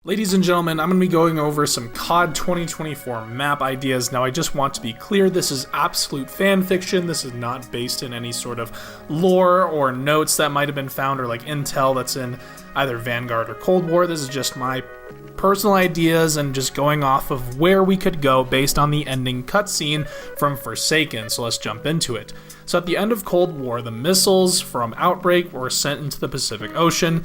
Ladies and gentlemen, I'm going to be going over some COD 2024 map ideas. Now, I just want to be clear, this is absolute fan fiction. This is not based in any sort of lore or notes that might have been found or like intel that's in either Vanguard or Cold War. This is just my personal ideas and just going off of where we could go based on the ending cutscene from Forsaken. So let's jump into it. So at the end of Cold War, the missiles from Outbreak were sent into the Pacific Ocean.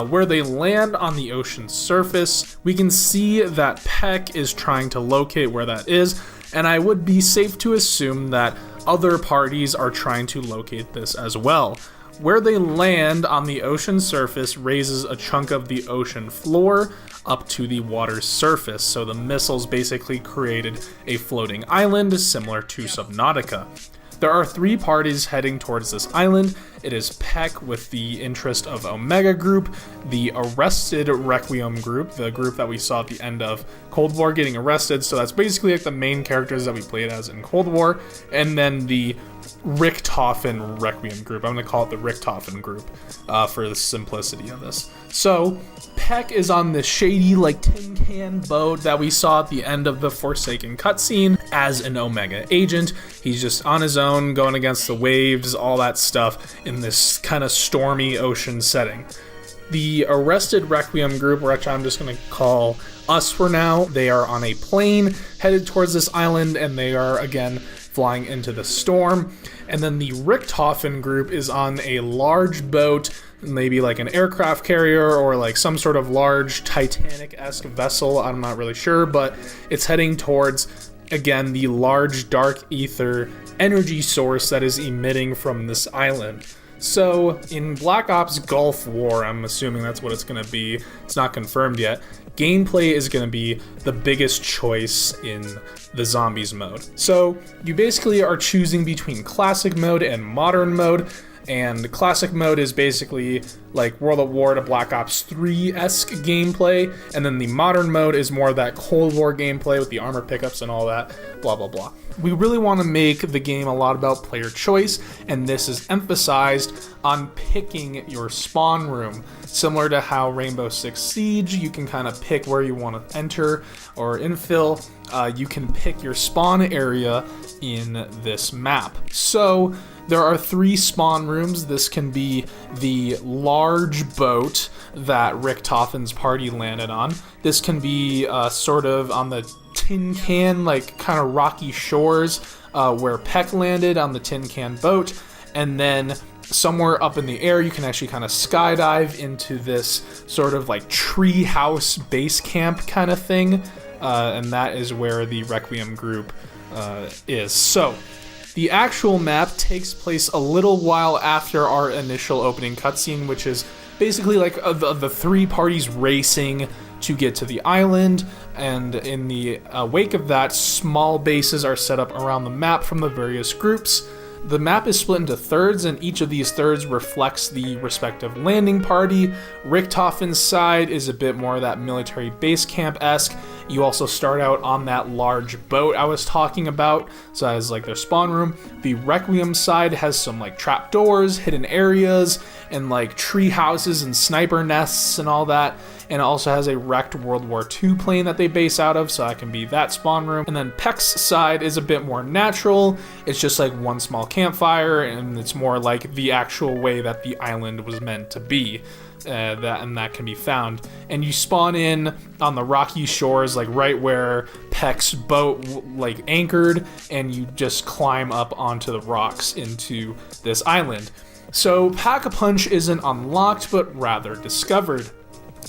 Where they land on the ocean's surface, we can see that Peck is trying to locate where that is, and I would be safe to assume that other parties are trying to locate this as well. Where they land on the ocean surface raises a chunk of the ocean floor up to the water's surface, so the missiles basically created a floating island similar to Subnautica. There are three parties heading towards this island. It is Peck with the interest of Omega Group, the arrested Requiem Group, the group that we saw at the end of Cold War getting arrested, so that's basically like the main characters that we played as in Cold War, and then the Richtofen Requiem Group. I'm going to call it the Richtofen Group for the simplicity of this. So, Peck is on this shady, like, tin can boat that we saw at the end of the Forsaken cutscene as an Omega agent. He's just on his own, going against the waves, all that stuff, in this kind of stormy ocean setting. The arrested Requiem Group, which I'm just going to call us for now, they are on a plane headed towards this island, and they are, again, flying into the storm. And then the Richtofen Group is on a large boat, maybe like an aircraft carrier or like some sort of large Titanic-esque vessel, I'm not really sure, but it's heading towards, again, the large dark ether energy source that is emitting from this island. So in Black Ops Gulf War, I'm assuming that's what it's going to be, it's not confirmed yet, gameplay is going to be the biggest choice in the zombies mode. So you basically are choosing between classic mode and modern mode, and classic mode is basically like World at War to Black Ops 3-esque gameplay, and then the modern mode is more of that Cold War gameplay with the armor pickups and all that, blah blah blah. We really want to make the game a lot about player choice, and this is emphasized on picking your spawn room. Similar to how Rainbow Six Siege, you can kind of pick where you want to enter or infill. You can pick your spawn area in this map. So there are three spawn rooms. This can be the large boat that Richtofen's party landed on. This can be sort of on the tin can, like kind of rocky shores where Peck landed on the tin can boat. And then somewhere up in the air, you can actually kind of skydive into this sort of like tree house base camp kind of thing. And that is where the Requiem Group is. So the actual map takes place a little while after our initial opening cutscene, which is basically like the three parties racing to get to the island, and in the wake of that, small bases are set up around the map from the various groups. The map is split into thirds, and each of these thirds reflects the respective landing party. Richtofen's side is a bit more that military base camp-esque. You also start out on that large boat I was talking about, so that is like their spawn room. The Requiem side has some like trapdoors, hidden areas, and like tree houses and sniper nests and all that. And it also has a wrecked World War II plane that they base out of, so that can be that spawn room. And then Peck's side is a bit more natural. It's just like one small campfire, and it's more like the actual way that the island was meant to be. That can be found. And you spawn in on the rocky shores, like right where Peck's boat like anchored, and you just climb up onto the rocks into this island. So Pack-a-Punch isn't unlocked, but rather discovered.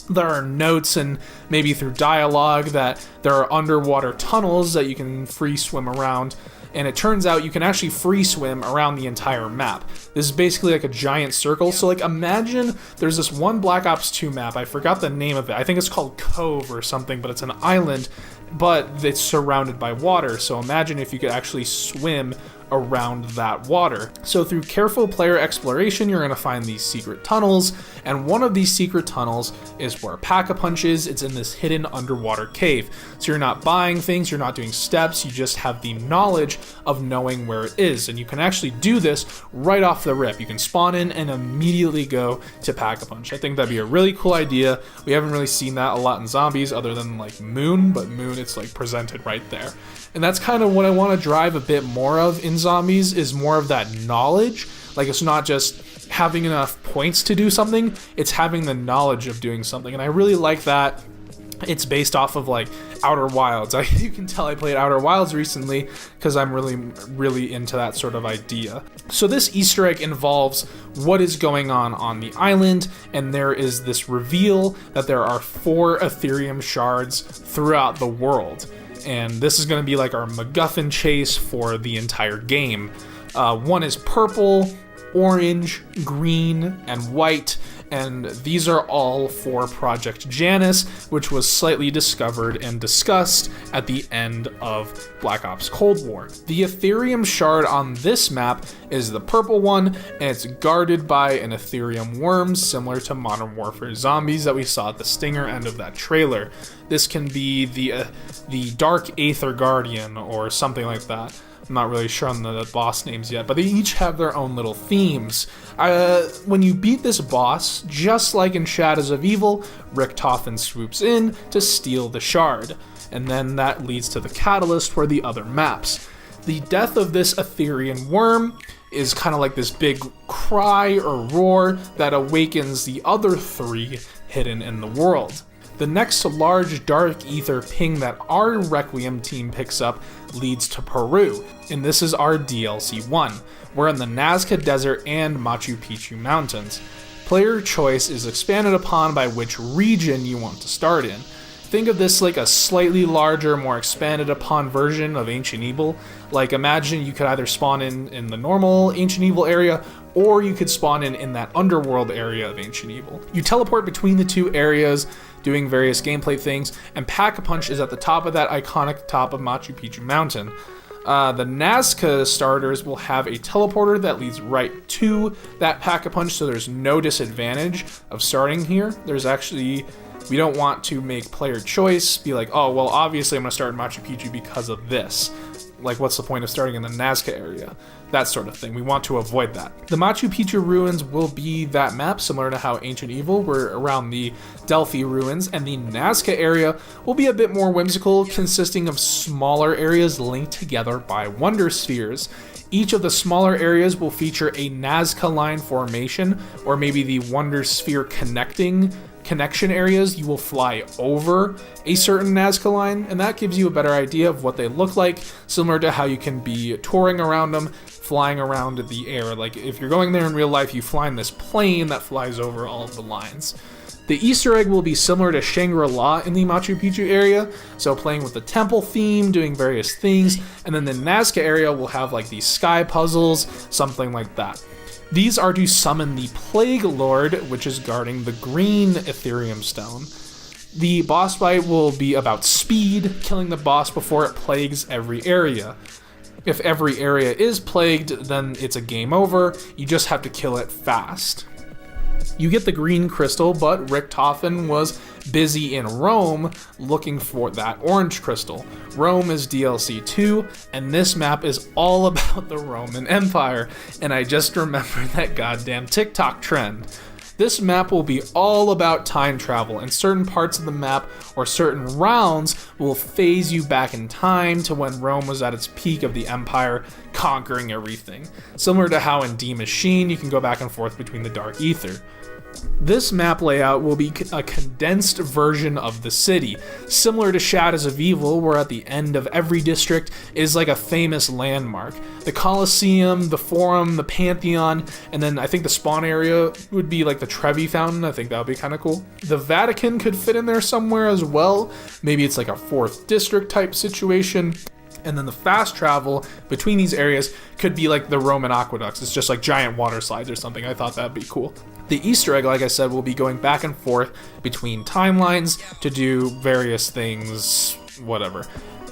There are notes and maybe through dialogue that there are underwater tunnels that you can free swim around, and it turns out you can actually free swim around the entire map. This is basically like a giant circle, so like imagine there's this one Black Ops 2 map, I forgot the name of it, I think it's called Cove or something, but it's an island, but it's surrounded by water, so imagine if you could actually swim around that water. So through careful player exploration, you're going to find these secret tunnels, and one of these secret tunnels is where Pack-a-Punch is. It's in this hidden underwater cave. So you're not buying things, you're not doing steps, you just have the knowledge of knowing where it is, and you can actually do this right off the rip. You can spawn in and immediately go to Pack-a-Punch. I think that'd be a really cool idea. We haven't really seen that a lot in zombies other than like Moon, but Moon, it's like presented right there. And that's kind of what I want to drive a bit more of in zombies, is more of that knowledge. Like, it's not just having enough points to do something, it's having the knowledge of doing something. And I really like that. It's based off of like Outer Wilds. You can tell I played Outer Wilds recently because I'm really into that sort of idea. So this Easter egg involves what is going on the island, and there is this reveal that there are 4 Ethereum shards throughout the world. And this is going to be like our MacGuffin chase for the entire game. One is purple, orange, green, and white, and these are all for Project Janus, which was slightly discovered and discussed at the end of Black Ops Cold War. The Ethereum shard on this map is the purple one, and it's guarded by an Ethereum worm similar to Modern Warfare Zombies that we saw at the stinger end of that trailer. This can be the Dark Aether Guardian or something like that. I'm not really sure on the boss names yet, but they each have their own little themes. When you beat this boss, just like in Shadows of Evil, Richtofen swoops in to steal the shard, and then that leads to the catalyst for the other maps. The death of this Ethereum worm is kind of like this big cry or roar that awakens the other 3 hidden in the world. The next large dark ether ping that our Requiem team picks up leads to Peru, and this is our DLC 1. We're in the Nazca Desert and Machu Picchu Mountains. Player choice is expanded upon by which region you want to start in. Think of this like a slightly larger, more expanded upon version of Ancient Evil. Like, imagine you could either spawn in the normal Ancient Evil area, or you could spawn in that underworld area of Ancient Evil. You teleport between the 2 areas, doing various gameplay things, and Pack-a-Punch is at the top of that iconic top of Machu Picchu Mountain. The Nazca starters will have a teleporter that leads right to that Pack-a-Punch, so there's no disadvantage of starting here. There's actually, we don't want to make player choice be like, oh, well, obviously I'm going to start in Machu Picchu because of this. Like, what's the point of starting in the Nazca area? That sort of thing. We want to avoid that. The Machu Picchu ruins will be that map, similar to how Ancient Evil were around the Delphi ruins, and the Nazca area will be a bit more whimsical, consisting of smaller areas linked together by Wonder Spheres. Each of the smaller areas will feature a Nazca line formation, or maybe the Wonder Sphere connection areas. You will fly over a certain Nazca line, and that gives you a better idea of what they look like, similar to how you can be touring around them, flying around the air. Like, if you're going there in real life, you fly in this plane that flies over all of the lines. The Easter egg will be similar to Shangri-La in the Machu Picchu area, so playing with the temple theme, doing various things, and then the Nazca area will have like these sky puzzles, something like that. These are to summon the Plague Lord, which is guarding the green Ethereum stone. The boss fight will be about speed, killing the boss before it plagues every area. If every area is plagued, then it's a game over. You just have to kill it fast. You get the green crystal, but Richtofen was busy in Rome looking for that orange crystal. Rome is DLC 2, and this map is all about the Roman Empire, and I just remembered that goddamn TikTok trend. This map will be all about time travel, and certain parts of the map or certain rounds will phase you back in time to when Rome was at its peak of the empire, conquering everything. Similar to how in D Machine you can go back and forth between the Dark Ether. This map layout will be a condensed version of the city, similar to Shadows of Evil, where at the end of every district is like a famous landmark. The Colosseum, the Forum, the Pantheon, and then I think the spawn area would be like the Trevi Fountain. I think that would be kind of cool. The Vatican could fit in there somewhere as well. Maybe it's like a 4th district type situation. And then the fast travel between these areas could be like the Roman aqueducts. It's just like giant water slides or something. I thought that'd be cool. The Easter egg, like I said, will be going back and forth between timelines to do various things, whatever.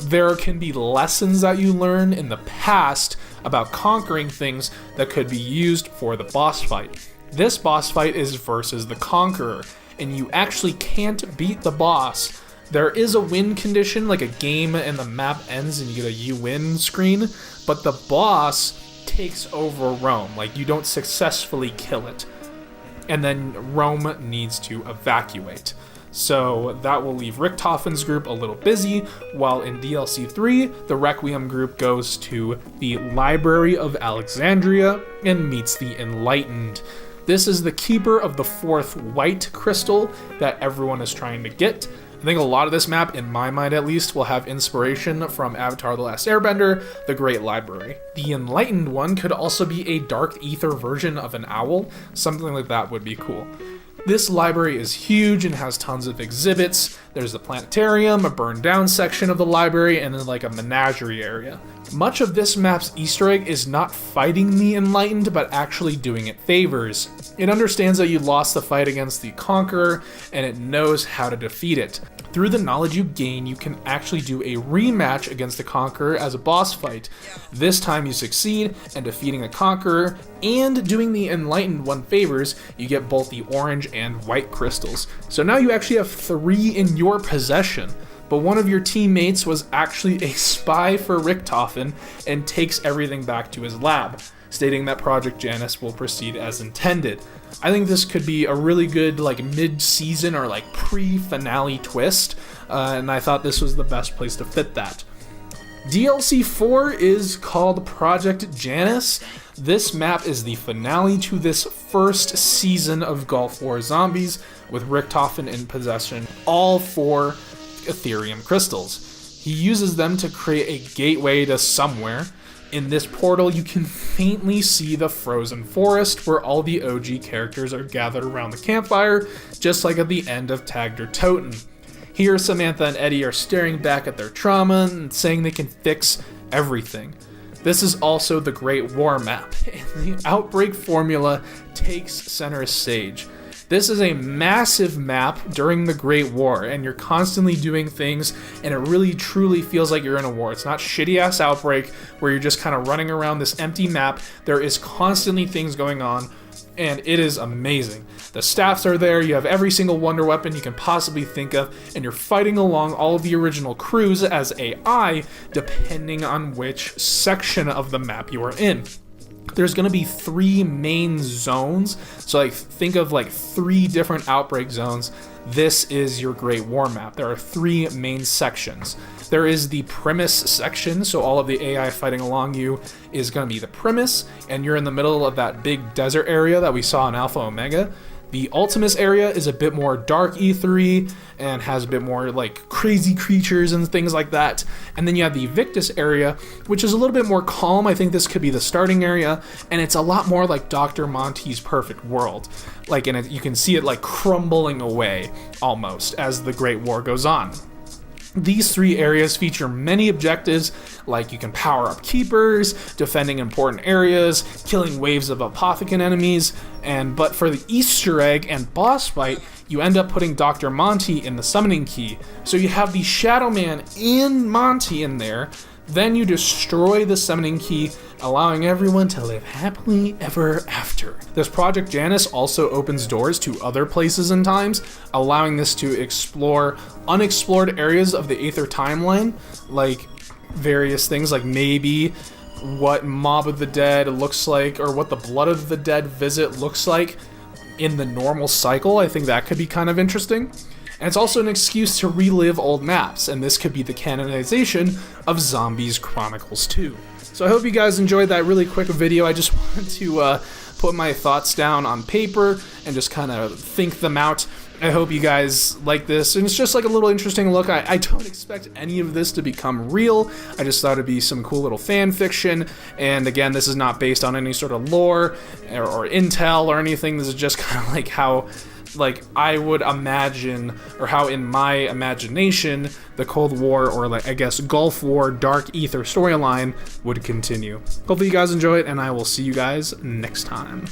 there can be lessons that you learn in the past about conquering things that could be used for the boss fight. This boss fight is versus the Conqueror, and you actually can't beat the boss. There is a win condition, like a game and the map ends and you get a you win screen, but the boss takes over Rome, like you don't successfully kill it. And then Rome needs to evacuate. So that will leave Richtofen's group a little busy, while in DLC 3, the Requiem group goes to the Library of Alexandria and meets the Enlightened. This is the keeper of the 4th white crystal that everyone is trying to get. I think a lot of this map, in my mind at least, will have inspiration from Avatar: The Last Airbender, the Great Library. The Enlightened one could also be a dark ether version of an owl. Something like that would be cool. This library is huge and has tons of exhibits. There's the planetarium, a burned down section of the library, and then like a menagerie area. Much of this map's Easter egg is not fighting the Enlightened, but actually doing it favors. It understands that you lost the fight against the Conqueror, and it knows how to defeat it. Through the knowledge you gain, you can actually do a rematch against the Conqueror as a boss fight. This time you succeed, and defeating the Conqueror and doing the Enlightened one favors, you get both the orange and white crystals. So now you actually have 3 in your possession. But one of your teammates was actually a spy for Richtofen and takes everything back to his lab, stating that Project Janus will proceed as intended. I think this could be a really good like mid-season or like pre-finale twist, and I thought this was the best place to fit that. DLC 4 is called Project Janus. This map is the finale to this first season of Gulf War Zombies, with Richtofen in possession all 4 Ethereum crystals. He uses them to create a gateway to somewhere. In this portal, you can faintly see the frozen forest where all the OG characters are gathered around the campfire, just like at the end of Tag der Toten. Here, Samantha and Eddie are staring back at their trauma and saying they can fix everything. This is also the Great War map, and the Outbreak formula takes center stage. This is a massive map during the Great War, and you're constantly doing things, and it really truly feels like you're in a war. It's not shitty-ass Outbreak, where you're just kind of running around this empty map. There is constantly things going on, and it is amazing. The staffs are there, you have every single wonder weapon you can possibly think of, and you're fighting along all of the original crews as AI, depending on which section of the map you are in. There's going to be 3 main zones, so like think of like 3 different Outbreak zones. This is your Great War map. There are 3 main sections. There is the premise section, so all of the AI fighting along you is going to be the premise, and you're in the middle of that big desert area that we saw in Alpha Omega. The Ultimus area is a bit more dark E3 and has a bit more like crazy creatures and things like that. And then you have the Victus area, which is a little bit more calm. I think this could be the starting area, and it's a lot more like Dr. Monty's Perfect World. Like, and you can see it like crumbling away almost as the Great War goes on. These 3 areas feature many objectives, like you can power up keepers, defending important areas, killing waves of apothecant enemies, but for the Easter egg and boss fight, you end up putting Dr. Monty in the summoning key. So you have the Shadow Man and Monty in there, then you destroy the summoning key, allowing everyone to live happily ever after. This Project Janus also opens doors to other places and times, allowing this to explore unexplored areas of the Aether timeline, like various things like maybe what Mob of the Dead looks like, or what the Blood of the Dead visit looks like in the normal cycle. I think that could be kind of interesting. And it's also an excuse to relive old maps, and this could be the canonization of Zombies Chronicles 2. So I hope you guys enjoyed that really quick video. I just wanted to put my thoughts down on paper and just kind of think them out. I hope you guys like this, and it's just like a little interesting look. I don't expect any of this to become real. I just thought it'd be some cool little fan fiction, and again, this is not based on any sort of lore or intel or anything. This is just kind of like how I would imagine, or how in my imagination, the Cold War, or like I guess Gulf War Dark Ether storyline would continue. Hopefully you guys enjoy it, and I will see you guys next time.